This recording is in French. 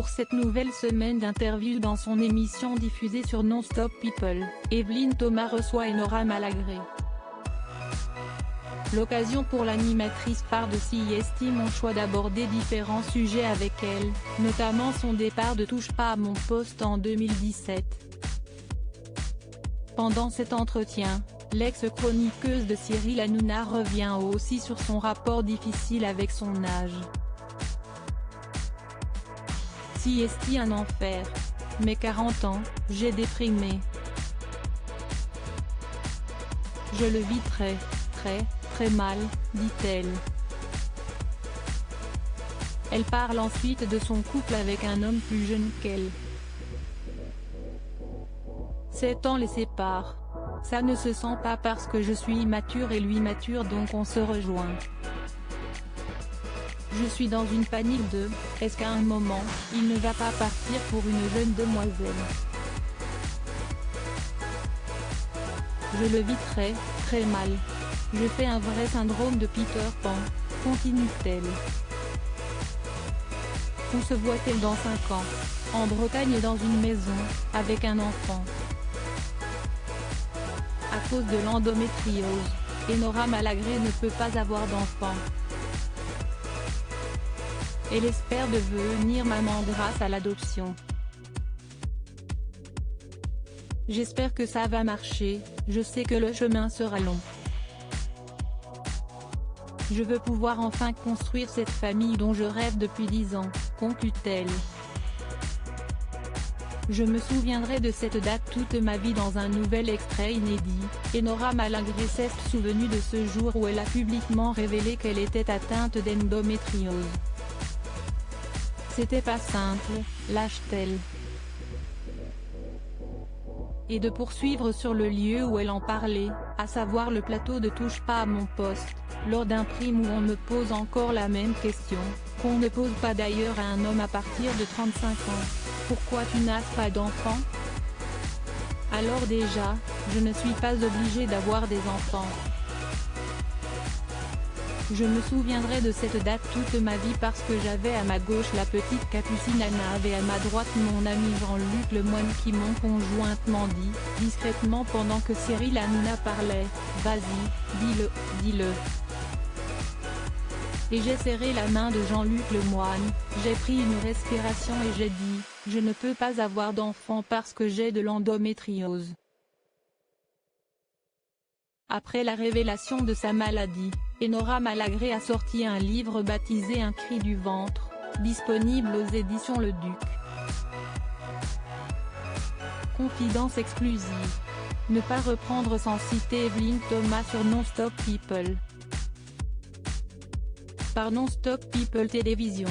Pour cette nouvelle semaine d'interviews dans son émission diffusée sur Non-Stop People, Evelyne Thomas reçoit Enora Malagré. L'occasion pour l'animatrice phare de CIST mon choix d'aborder différents sujets avec elle, notamment son départ de Touche pas à mon poste en 2017. Pendant cet entretien, l'ex-chroniqueuse de Cyril Hanouna revient aussi sur son rapport difficile avec son âge. CIST un enfer. Mes 40 ans, j'ai déprimé. Je le vis très mal, dit-elle. Elle parle ensuite de son couple avec un homme plus jeune qu'elle. 7 ans les séparent. Ça ne se sent pas parce que je suis immature et lui mature, donc on se rejoint. Je suis dans une panique de « est-ce qu'à un moment, il ne va pas partir pour une jeune demoiselle ?» Je le vis très mal. Je fais un vrai syndrome de Peter Pan, continue-t-elle. Où se voit-elle dans 5 ans? En Bretagne et dans une maison, avec un enfant. À cause de l'endométriose, Enora Malagré ne peut pas avoir d'enfant. Elle espère devenir maman grâce à l'adoption. J'espère que ça va marcher, je sais que le chemin sera long. Je veux pouvoir enfin construire cette famille dont je rêve depuis 10 ans, conclut-elle. Je me souviendrai de cette date toute ma vie. Dans un nouvel extrait inédit, Enora Malagré s'est souvenue de ce jour où elle a publiquement révélé qu'elle était atteinte d'endométriose. C'était pas simple, lâche-t-elle. Et de poursuivre sur le lieu où elle en parlait, à savoir le plateau de Touche pas à mon poste, lors d'un prime où on me pose encore la même question, qu'on ne pose pas d'ailleurs à un homme à partir de 35 ans. Pourquoi tu n'as pas d'enfant? Alors déjà, je ne suis pas obligée d'avoir des enfants. Je me souviendrai de cette date toute ma vie parce que j'avais à ma gauche la petite Capucine Anna et à ma droite mon ami Jean-Luc Lemoyne qui m'ont conjointement dit, discrètement pendant que Cyril Hanouna parlait, « Vas-y, dis-le. » Et j'ai serré la main de Jean-Luc Lemoyne, j'ai pris une respiration et j'ai dit, « Je ne peux pas avoir d'enfant parce que j'ai de l'endométriose. » Après la révélation de sa maladie, Enora Malagré a sorti un livre baptisé Un cri du ventre, disponible aux éditions Le Duc. Confidence exclusive. Ne pas reprendre sans citer Evelyne Thomas sur Non-Stop People. Par Non-Stop People Télévision.